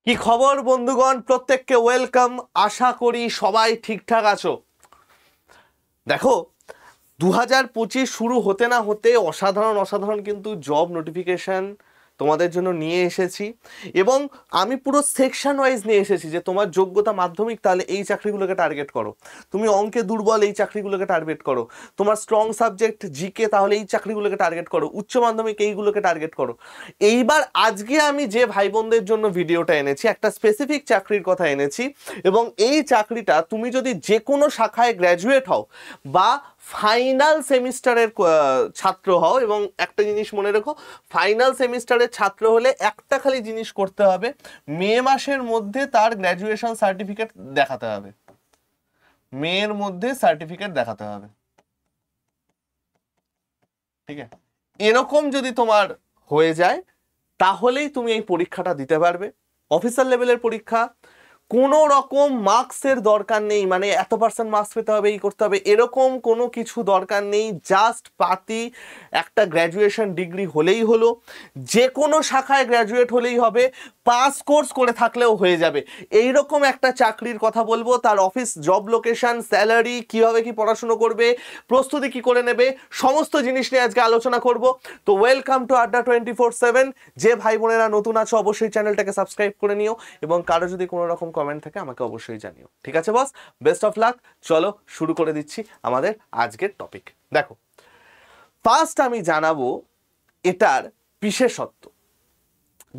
কি খবর বন্ধুগণ, প্রত্যেককে ওয়েলকাম। আশা করি সবাই ঠিকঠাক আছো। দেখো, 2025 শুরু হতে না হতে অসাধারণ অসাধারণ কিন্তু জব নোটিফিকেশন তোমাদের জন্য নিয়ে এসেছি, এবং আমি পুরো সেকশন ওয়াইজ নিয়ে এসেছি যে তোমার যোগ্যতা মাধ্যমিক, তাহলে এই চাকরিগুলোকে টার্গেট করো। তুমি অঙ্কে দুর্বল, এই চাকরিগুলোকে টার্গেট করো। তোমার স্ট্রং সাবজেক্ট জিকে, তাহলে এই চাকরিগুলোকে টার্গেট করো। উচ্চ মাধ্যমিক, এইগুলোকে টার্গেট করো। এইবার আজকে আমি যে ভাই বোনদের জন্য ভিডিওটা এনেছি, একটা স্পেসিফিক চাকরির কথা এনেছি, এবং এই চাকরিটা তুমি যদি যে কোনো শাখায় গ্র্যাজুয়েট হও বা ফাইনাল সেমিস্টারের ছাত্র হও, এবং একটা জিনিস মনে রেখো, ফাইনাল সেমিস্টারের ছাত্র হলে একটা খালি জিনিস করতে হবে, মে মাসের মধ্যে তার গ্র্যাজুয়েশন সার্টিফিকেট দেখাতে হবে। মের মধ্যে সার্টিফিকেট দেখাতে হবে, ঠিক আছে? এরকম যদি তোমার হয়ে যায় তাহলেই তুমি এই পরীক্ষাটা দিতে পারবে। অফিসার লেভেলের পরীক্ষা, কোনো রকম মার্কসের দরকার নেই, মানে এত পার্সেন্ট মার্কস পেতে হবে, এই করতে হবে, এরকম কোনো কিছু দরকার নেই। জাস্ট পাতি একটা গ্র্যাজুয়েশন ডিগ্রি হলেই হলো, যে কোনো শাখায় গ্র্যাজুয়েট হলেই হবে, পাস কোর্স করে থাকলেও হয়ে যাবে। এইরকম একটা চাকরির কথা বলবো, তার অফিস, জব লোকেশন, স্যালারি, কীভাবে কি পড়াশুনো করবে, প্রস্তুতি কি করে নেবে, সমস্ত জিনিস নিয়ে আজকে আলোচনা করব। তো ওয়েলকাম টু আড্ডা 24/7। যে ভাই বোনেরা নতুন আছো অবশ্যই চ্যানেলটাকে সাবস্ক্রাইব করে নিও, এবং কারো যদি কোনো রকম কমেন্ট থাকে আমাকে অবশ্যই জানিও। ঠিক আছে বস, বেস্ট অফ লাক। চলো শুরু করে দিচ্ছি আমাদের আজকের টপিক। দেখো, ফার্স্ট আমি জানাবো এটার বিশেষত্ব,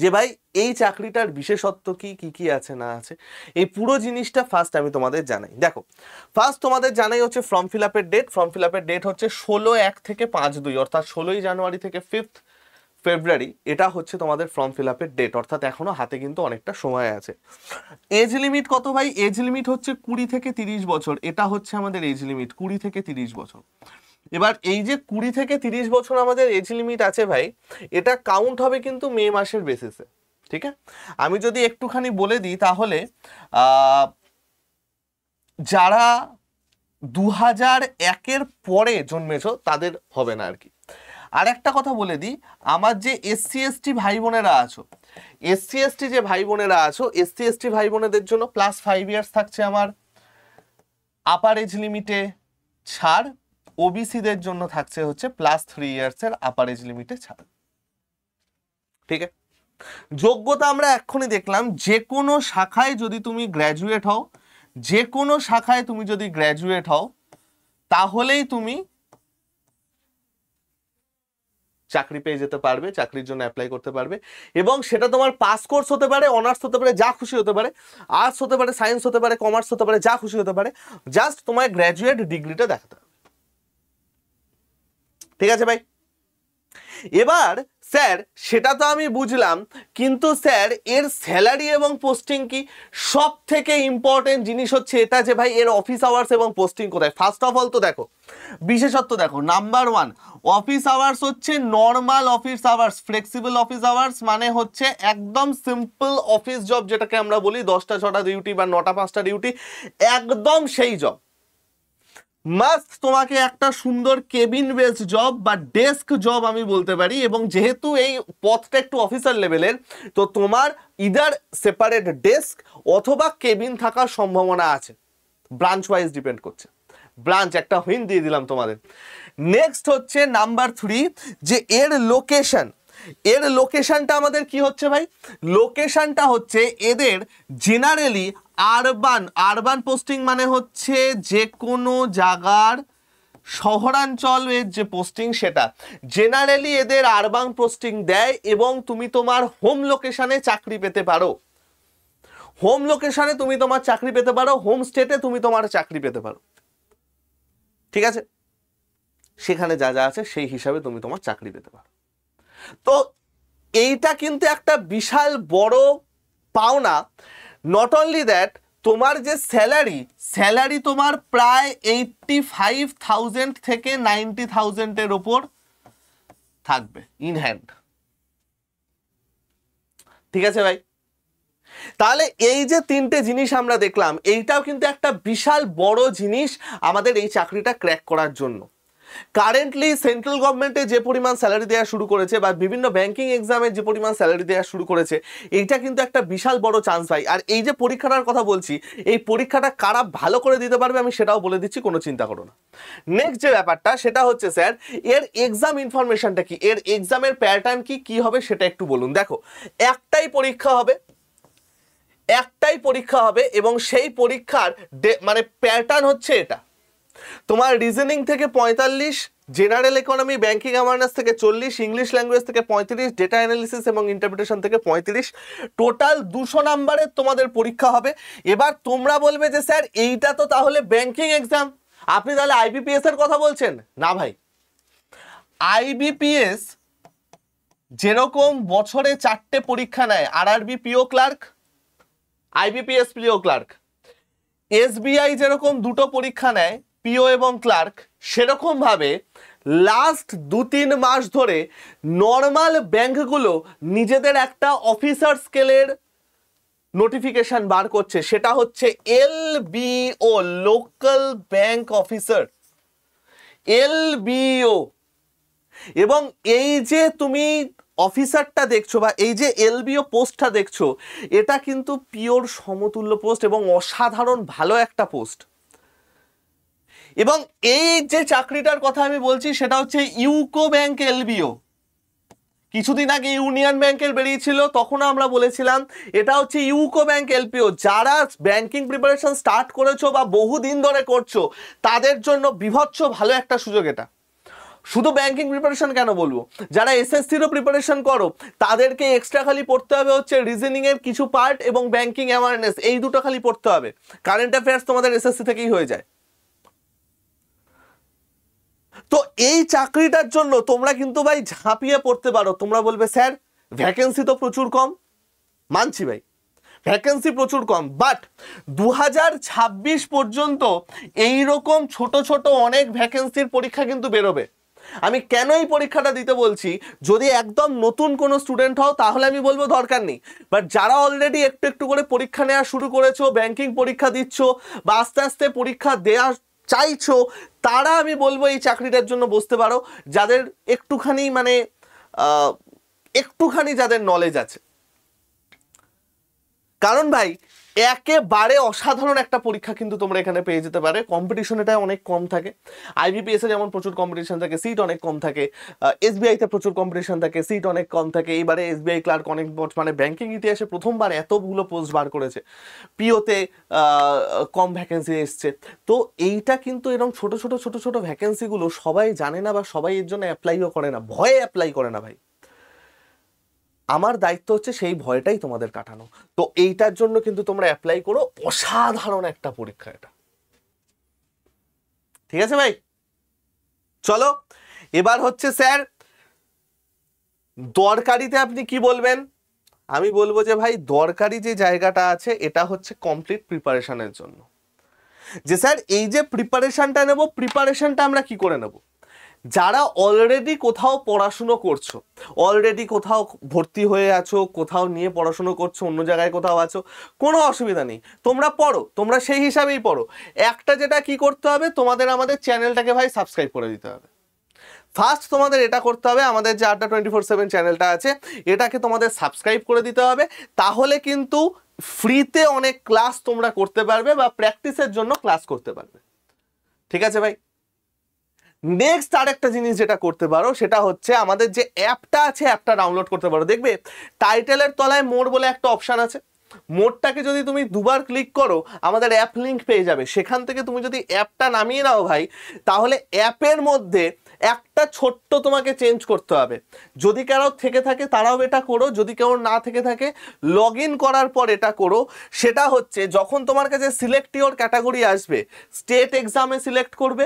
যে ভাই এই চাকরিটার বিশেষত্ব কি কি কি আছে না আছে, এই পুরো জিনিসটা ফার্স্ট আমি তোমাদের জানাই। দেখো, ফার্স্ট তোমাদের জানাই হচ্ছে ফর্ম ফিল আপের ডেট। ফর্ম ফিল আপের ডেট হচ্ছে 16/1 থেকে 5/2, অর্থাৎ 16ই জানুয়ারি থেকে 5th ফেব্রুয়ারি। এটা হচ্ছে তোমাদের ফর্ম ফিল আপের ডেট, অর্থাৎ এখনো হাতে কিন্তু অনেকটা সময় আছে। এজ লিমিট কত ভাই? এজ লিমিট হচ্ছে 20 থেকে 30 বছর। এটা হচ্ছে আমাদের এজ লিমিট, 20 থেকে 30 বছর। এবার এই যে 20 থেকে 30 বছর আমাদের এজ লিমিট আছে ভাই, এটা কাউন্ট হবে কিন্তু মে মাসের বেসিসে। ঠিক আছে, আমি যদি একটুখানি বলে দিই তাহলে যারা 2001-এর পরে জন্মেছো তাদের হবে না আর কি। আর একটা কথা বলে দিই, আমার যে এসসি এসটি ভাই বোনেরা আছো, এসসি এসটি যে ভাই বোনেরা আছো, এসসি এসটি ভাই বোনেদের জন্য +5 ইয়ার্স থাকছে আমার আপার এজ লিমিটে ছাড়। ওবিসিদের জন্য থাকছে হচ্ছে +3 ইয়ার্সের আপার এজ লিমিটে ছাড়। ঠিক আছে, যোগ্যতা আমরা এক্ষুনি দেখলাম, যে কোনো শাখায় যদি তুমি গ্র্যাজুয়েট হও, যে কোনো শাখায় তুমি যদি গ্র্যাজুয়েট হও তাহলেই তুমি চাকরি পেয়ে যেতে পারবে, চাকরির জন্য অ্যাপ্লাই করতে পারবে। এবং সেটা তোমার পাস কোর্স হতে পারে, অনার্স হতে পারে, যা খুশি হতে পারে, আর্টস হতে পারে, সায়েন্স হতে পারে, কমার্স হতে পারে, যা খুশি হতে পারে, জাস্ট তোমার গ্র্যাজুয়েট ডিগ্রিটা দেখাতে হবে। ঠিক আছে ভাই? এবার স্যার সেটা তো আমি বুঝলাম, কিন্তু স্যার এর স্যালারি এবং পোস্টিং কি? সব থেকে ইম্পর্টেন্ট জিনিস হচ্ছে এটা, যে ভাই এর অফিস আওয়ার্স এবং পোস্টিং কোথায়। ফার্স্ট অফ অল তো দেখো বিশেষত্ব, দেখো নাম্বার 1, অফিস আওয়ার্স হচ্ছে normal office hours. Flexible office hours মানে হচ্ছে একদম সিম্পল অফিস জব, যেটাকে আমরা বলি 10টা 6টা ডিউটি বা 9টা 5টা ডিউটি, একদম সেই জব। মাস্ট তোমাকে একটা সুন্দর কেবিন বেসড জব বা ডেস্ক জব আমি বলতে পারি, এবং যেহেতু এই পথটা একটু অফিসার লেভেলের, তো তোমার ইদার সেপারেট ডেস্ক অথবা কেবিন থাকার সম্ভাবনা আছে। ব্রাঞ্চ ওয়াইজ ডিপেন্ড করছে, ব্রাঞ্চ একটা হিন্ট দিয়ে দিলাম তোমাদের। নেক্সট হচ্ছে নাম্বার 3, যে এর লোকেশন। এর লোকেশনটা আমাদের কি হচ্ছে ভাই? লোকেশনটা হচ্ছে এদের জেনারেলি আরবান পোস্টিং, মানে হচ্ছে যে কোনো জায়গার শহরাঞ্চলের যে পোস্টিং সেটা জেনারেলি এদের আরবান পোস্টিং দেয়, এবং তুমি তোমার হোম লোকেশনে চাকরি পেতে পারো। হোম লোকেশনে তুমি তোমার চাকরি পেতে পারো, হোম স্টেটে তুমি তোমার চাকরি পেতে পারো। ঠিক আছে, সেখানে যা যা আছে সেই হিসাবে তুমি তোমার চাকরি পেতে পারো। তো এইটা কিন্তু একটা বিশাল বড় পাওনা। নট অনলি দ্যাট, তোমার যে স্যালারি তোমার প্রায় 85,000 থেকে 90,000-এর ওপর থাকবে ইন হ্যান্ড। ঠিক আছে ভাই? তাহলে এই যে 3টে জিনিস আমরা দেখলাম, এইটাও কিন্তু একটা বিশাল বড় জিনিস আমাদের এই চাকরিটা ক্র্যাক করার জন্য। কারেন্টলি সেন্ট্রাল গভর্নমেন্টে যে পরিমাণ স্যালারি দেওয়া শুরু করেছে বা বিভিন্ন ব্যাংকিং এক্সামে যে পরিমাণ স্যালারি দেওয়া শুরু করেছে, এইটা কিন্তু একটা বিশাল বড় চান্স ভাই। আর এই যে পরীক্ষাটার কথা বলছি, এই পরীক্ষাটা কারা ভালো করে দিতে পারবে আমি সেটাও বলে দিচ্ছি, কোনো চিন্তা করো না। নেক্সট যে ব্যাপারটা সেটা হচ্ছে স্যার এর এক্সাম ইনফরমেশনটা কি, এর এক্সামের প্যাটার্ন কি কি হবে সেটা একটু বলুন। দেখো একটাই পরীক্ষা হবে, একটাই পরীক্ষা হবে এবং সেই পরীক্ষার মানে প্যাটার্ন হচ্ছে এটা। তোমার রিজনিং থেকে 45, জেনারেল ইকোনমি ব্যাংকিং অ্যাওয়ারনেস থেকে 40, ইংলিশ ল্যাঙ্গুয়েজ থেকে 35, ডেটা অ্যানালিসিস এবং ইন্টারপ্রিটেশন থেকে 35, টোটাল 200 নাম্বারের তোমাদের পরীক্ষা হবে। এবার তোমরা বলবে যে স্যার এইটা তো তাহলে ব্যাংকিং এক্সাম, আপনি তাহলে আইবিপিএস এর কথা বলছেন? না ভাই, আইবিপিএস যেরকম বছরে 4টে পরীক্ষা নেয়, RRB PO clerk, IBPS PO clerk, SBI যেরকম 2টো পরীক্ষা নেয় পিও এবং ক্লার্ক, সেরকম ভাবে লাস্ট 2-3 মাস ধরে নর্মাল ব্যাংকগুলো নিজেদের একটা অফিসার স্কেলের নোটিফিকেশন বার করছে, সেটা হচ্ছে এলবিও, লোকাল ব্যাংক অফিসার, এলবিও। এবং এই যে তুমি অফিসারটা দেখছো বা এই যে এলবিও পোস্টটা দেখছো, এটা কিন্তু পিওর সমতুল্য পোস্ট এবং অসাধারণ ভালো একটা পোস্ট। এবং এই যে চাকরিটার কথা আমি বলছি সেটা হচ্ছে ইউকো ব্যাংক এলবিও। কিছুদিন আগে ইউনিয়ন ব্যাংকের বেরিয়েছিল, তখন আমরা বলেছিলাম এটা হচ্ছে ইউকো ব্যাংক এলপিও। যারা ব্যাংকিং প্রিপারেশন স্টার্ট করেছো বা বহুদিন ধরে করছো তাদের জন্য বিভৎস ভালো একটা সুযোগ এটা। শুধু ব্যাংকিং প্রিপারেশন কেন বলবো, যারা এসএসসিরও প্রিপারেশন করো তাদেরকে এক্সট্রা খালি পড়তে হবে হচ্ছে রিজনিং এর কিছু পার্ট এবং ব্যাংকিং অ্যাওয়ারনেস, এই দুটো খালি পড়তে হবে। কারেন্ট অ্যাফেয়ার্স তোমাদের এসএসসি থেকেই হয়ে যায়। তো এই চাকরিটার জন্য তোমরা কিন্তু ভাই ঝাঁপিয়ে পড়তে পারো। তোমরা বলবে স্যার ভ্যাকেন্সি তো প্রচুর কম, মানছি ভাই ভ্যাকেন্সি প্রচুর কম, বাট 2026 পর্যন্ত এইরকম ছোট ছোট অনেক ভ্যাকেন্সির পরীক্ষা কিন্তু বেরোবে। আমি কেন এই পরীক্ষাটা দিতে বলছি, যদি একদম নতুন কোনো স্টুডেন্ট হও তাহলে আমি বলবো দরকার নেই, বাট যারা অলরেডি একটু একটু করে পরীক্ষা নেওয়া শুরু করেছো, ব্যাংকিং পরীক্ষা দিচ্ছ বা আস্তে আস্তে পরীক্ষা দেওয়া চাইছো, তারা আমি বলবো এই চাকরিটার জন্য বসতে পারো, যাদের একটুখানি মানে একটুখানি যাদের নলেজ আছে। কারণ ভাই একেবারে অসাধারণ একটা পরীক্ষা কিন্তু তোমরা এখানে পেয়ে যেতে পারে। কম্পিটিশন এটা অনেক কম থাকে, আইবিপিএস এ যেমন প্রচুর কম্পিটিশন থাকে, সিট অনেক কম থাকে, এসবিআই তে প্রচুর কম্পিটিশন থাকে, সিট অনেক কম থাকে। এবারে এসবিআই ক্লার্ক অনেক মানে ব্যাংকিং ইতিহাসে প্রথমবার এতগুলো পোস্ট বার করেছে, পিওতে কম ভ্যাকেন্সি এসছে। তো এইটা কিন্তু এরকম ছোট ছোট ছোট ছোট ভ্যাকেন্সিগুলো সবাই জানে না বা সবাই এর জন্য অ্যাপ্লাইও করে না, ভয়ে অ্যাপ্লাই করে না ভাই। আমার দায়িত্ব হচ্ছে সেই ভয়টাই তোমাদের কাটানো। তো এইটার জন্য কিন্তু তোমরা অ্যাপ্লাই করো, অসাধারণ একটা পরীক্ষা এটা, ঠিক আছে ভাই? চলো এবার হচ্ছে স্যার দরকারিতে আপনি কি বলবেন? আমি বলবো যে ভাই দরকারি যে জায়গাটা আছে এটা হচ্ছে কমপ্লিট প্রিপারেশনের জন্য। যে স্যার এই যে প্রিপারেশনটা নেব, প্রিপারেশনটা আমরা কি করে নেব? যারা অলরেডি কোথাও পড়াশুনো করছো, অলরেডি কোথাও ভর্তি হয়ে আছো, কোথাও নিয়ে পড়াশুনো করছো, অন্য জায়গায় কোথাও আছো, কোনো অসুবিধা নেই, তোমরা পড়ো, তোমরা সেই হিসাবেই পড়ো। একটা যেটা কি করতে হবে, তোমাদের আমাদের চ্যানেলটাকে ভাই সাবস্ক্রাইব করে দিতে হবে। ফার্স্ট তোমাদের এটা করতে হবে, আমাদের যে আড্ডা 24/7 চ্যানেলটা আছে এটাকে তোমাদের সাবস্ক্রাইব করে দিতে হবে। তাহলে কিন্তু ফ্রিতে অনেক ক্লাস তোমরা করতে পারবে বা প্র্যাকটিসের জন্য ক্লাস করতে পারবে, ঠিক আছে ভাই? নেক্সট আরেকটা জিনিস যেটা করতে পারো সেটা হচ্ছে আমাদের যে অ্যাপটা আছে অ্যাপটা ডাউনলোড করতে পারো। দেখবে টাইটেলের তলায় মোর বলে একটা অপশান আছে, মোডটাকে যদি তুমি দুবার ক্লিক করো আমাদের অ্যাপ লিঙ্ক পেয়ে যাবে। সেখান থেকে তুমি যদি অ্যাপটা নামিয়ে নাও ভাই, তাহলে অ্যাপের মধ্যে একটা ছোট্ট তোমাকে চেঞ্জ করতে হবে। যদি কারো থেকে থাকে তারাও এটা করো, যদি কেউ না থেকে থাকে লগ ইন করার পর এটা করো। সেটা হচ্ছে যখন তোমার কাছে সিলেক্ট ইওর ক্যাটাগরি আসবে, স্টেট এক্সামে সিলেক্ট করবে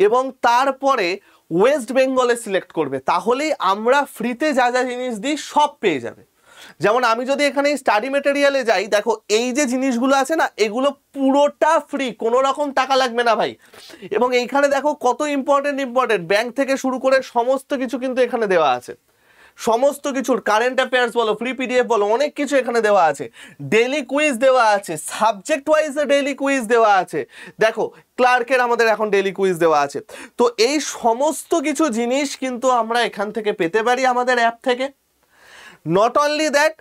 এবং তারপরে ওয়েস্ট বেঙ্গলে সিলেক্ট করবে, তাহলেই আমরা ফ্রিতে যা যা জিনিস দিই সব পেয়ে যাবে। যেমন আমি যদি এখানে স্টাডি মেটেরিয়ালে যাই, দেখো এই যে জিনিসগুলো আছে না, এগুলো পুরোটা ফ্রি, কোনো রকম টাকা লাগবে না ভাই। এবং এইখানে দেখো কত ইম্পর্টেন্ট ব্যাংক থেকে শুরু করে সমস্ত কিছু কিন্তু এখানে দেওয়া আছে। সমস্ত কিছুর কারেন্ট অ্যাফেয়ার্স বলো, ফ্রি পিডিএফ বলো, অনেক কিছু এখানে দেওয়া আছে। ডেইলি কুইজ দেওয়া আছে, সাবজেক্ট ওয়াইজ ডেইলি কুইজ দেওয়া আছে। দেখো ক্লার্কের আমাদের এখন ডেইলি কুইজ দেওয়া আছে। তো এই সমস্ত কিছু জিনিস কিন্তু আমরা এখান থেকে পেতে পারি আমাদের অ্যাপ থেকে। নট অনলি দ্যাট,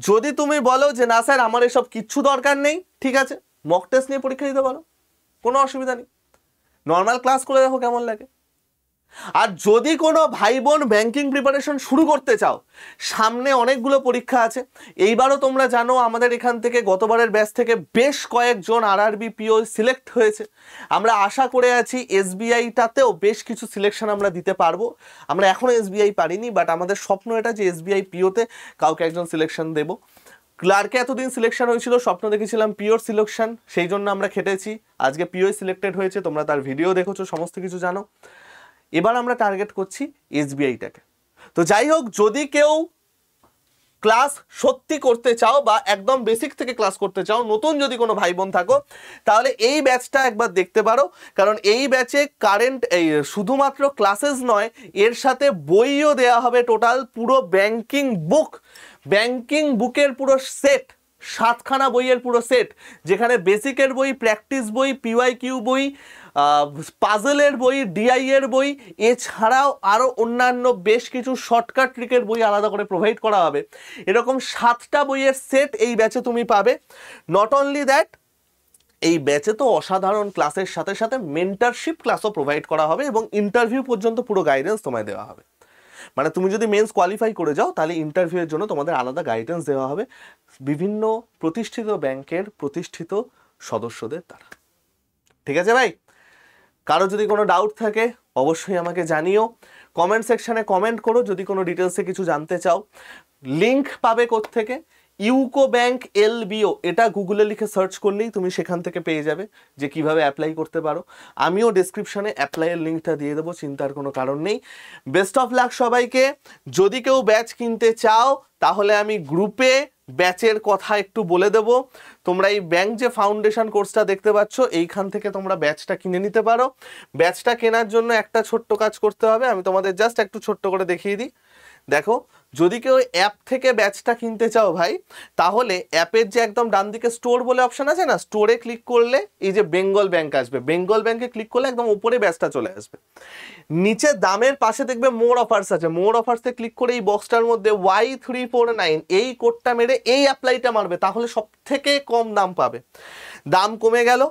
যদি তুমি বলো যে না স্যার আমার এসব কিচ্ছু দরকার নেই, ঠিক আছে, মক টেস্ট নিয়ে পরীক্ষা দিতে পারো, কোনো অসুবিধা নেই, নর্মাল ক্লাস করে দেখো কেমন লাগে। আর যদি কোনো ভাই বোন ব্যাংকিং প্রিপারেশন শুরু করতে চাও, সামনে অনেকগুলো পরীক্ষা আছে। এইবারও তোমরা জানো আমাদের এখান থেকে গতবারের ব্যাচ থেকে বেশ কয়েকজন আরআরবি পিও সিলেক্ট হয়েছে। আমরা আশা করে আছি এসবিআইটাতেও বেশ কিছু সিলেকশন আমরা দিতে পারবো। আমরা এখনও এসবিআই পারিনি, বাট আমাদের স্বপ্ন এটা যে এসবিআই পিওতে কাউকে একজন সিলেকশন দেবো। ক্লার্কে এতদিন সিলেকশন হয়েছিল, স্বপ্ন দেখেছিলাম পিওর সিলেকশন, সেই জন্য আমরা খেটেছি। আজকে পিওই সিলেক্টেড হয়েছে, তোমরা তার ভিডিও দেখেছো, সমস্ত কিছু জানো। এবার আমরা টার্গেট করছি এসবিআইটাকে। তো যাই হোক, যদি কেউ ক্লাস সত্যি করতে চাও বা একদম বেসিক থেকে ক্লাস করতে চাও, নতুন যদি কোনো ভাই বোন থাকো, তাহলে এই ব্যাচটা একবার দেখতে পারো। কারণ এই ব্যাচে কারেন্ট এই শুধুমাত্র ক্লাসেস নয়, এর সাথে বইও দেওয়া হবে। টোটাল পুরো ব্যাংকিং বুকের পুরো সেট, 7খানা বইয়ের পুরো সেট, যেখানে বেসিকের বই, প্র্যাকটিস বই, পিওয়াইকিউ বই, পাজলের বই, ডিআই এর বই, এছাড়াও আরও অন্যান্য বেশ কিছু শর্টকাট ট্রিকের বই আলাদা করে প্রোভাইড করা হবে। এরকম 7টা বইয়ের সেট এই ব্যাচে তুমি পাবে। নট অনলি দ্যাট, এই ব্যাচে তো অসাধারণ ক্লাসের সাথে সাথে মেন্টারশিপ ক্লাসও প্রোভাইড করা হবে এবং ইন্টারভিউ পর্যন্ত পুরো গাইডেন্স তোমায় দেওয়া হবে। মানে তুমি যদি মেন্স কোয়ালিফাই করে যাও, তাহলে ইন্টারভিউয়ের জন্য তোমাদের আলাদা গাইডেন্স দেওয়া হবে বিভিন্ন প্রতিষ্ঠিত ব্যাংকের প্রতিষ্ঠিত সদস্যদের দ্বারা। ঠিক আছে ভাই? কারো যদি কোনো ডাউট থাকে অবশ্যই আমাকে জানিও, কমেন্ট সেকশনে কমেন্ট করো যদি কোনো ডিটেলসে কিছু জানতে চাও। লিঙ্ক পাবে কোত্থেকে? ইউকো ব্যাংক এলবিও, এটা গুগলে লিখে সার্চ করলেই তুমি সেখান থেকে পেয়ে যাবে যে কিভাবে অ্যাপ্লাই করতে পারো। আমিও ডেসক্রিপশনে অ্যাপ্লাইয়ের লিঙ্কটা দিয়ে দেবো, চিন্তার কোনো কারণ নেই। বেস্ট অফ লাক সবাইকে। যদি কেউ ব্যাচ কিনতে চাও, তাহলে আমি গ্রুপে ব্যাচের কথা একটু বলে দেব। তোমরা এই ব্যাংক যে ফাউন্ডেশন কোর্সটা দেখতে পাচ্ছ, এইখান থেকে তোমরা ব্যাচটা কিনে নিতে পারো। ব্যাচটা কেনার জন্য একটা ছোট্ট কাজ করতে হবে, আমি তোমাদের জাস্ট একটু ছোট্ট করে দেখিয়ে দিই। দেখো, যদি কেউ অ্যাপ থেকে ব্যাচটা কিনতে চাও ভাই, তাহলে অ্যাপের যে একদম ডান দিকে স্টোর বলে অপশন আছে না, স্টোরে ক্লিক করলে এই যে বেঙ্গল ব্যাংক আসবে, বেঙ্গল ব্যাংকে ক্লিক করলে একদম উপরে ব্যাচটা চলে আসবে। নিচে দামের পাশে দেখবে মোর অফার্স আছে, মোর অফার্সে ক্লিক করে এই বক্সটার মধ্যে Y349 এই কোডটা মেরে এই অ্যাপ্লাইটা মারবে, তাহলে সব থেকে কম দাম পাবে। দাম কমে গেল,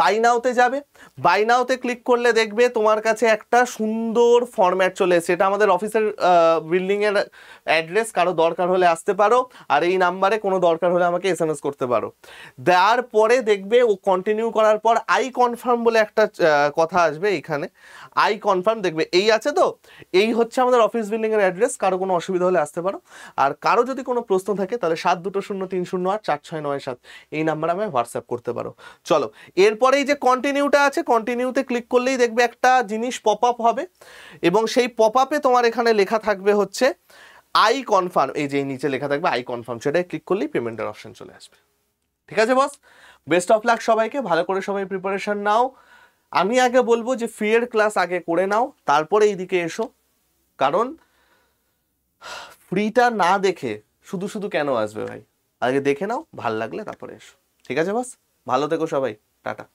বাই নাওতে যাবে, বাই নাওতে ক্লিক করলে দেখবে তোমার কাছে একটা সুন্দর ফরম্যাট চলে এসেছে। এটা আমাদের অফিসের বিল্ডিংয়ের অ্যাড্রেস, কারো দরকার হলে আসতে পারো, আর এই নাম্বারে কোনো দরকার হলে আমাকে SMS করতে পারো। দেওয়ার পরে দেখবে ও কন্টিনিউ করার পর আই কনফার্ম বলে একটা কথা আসবে, এইখানে আই কনফার্ম দেখবে এই আছে। তো এই হচ্ছে আমাদের অফিস বিল্ডিংয়ের অ্যাড্রেস, কারো কোনো অসুবিধা হলে আসতে পারো। আর কারো যদি কোনো প্রশ্ন থাকে তাহলে 7203084697 এই নাম্বারে আমায় হোয়াটসঅ্যাপ করতে পারো। চলো, এরপরে এই যে কন্টিনিউটা আছে, কন্টিনিউতে ক্লিক করলেই দেখবে একটা জিনিস পপ আপ হবে এবং সেই পপ আপে তোমার এখানে লেখা থাকবে হচ্ছে আই কনফার্ম। এই যে নিচে লেখা থাকবে আই কনফার্ম, সেটাই ক্লিক করলেই পেমেন্টের অপশন চলে আসবে। ঠিক আছে বস? বেস্ট অফ লাক সবাইকে, ভালো করে সবাই প্রিপারেশন নাও। আমি আগে বলবো যে ফ্রিয়ের ক্লাস আগে করে নাও, তারপরে এইদিকে এসো। কারণ ফ্রিটা না দেখে শুধু শুধু কেন আসবে ভাই? আগে দেখে নাও, ভাল লাগলে তারপরে এসো। ঠিক আছে বস? ভালো থেকো সবাই, টাটা।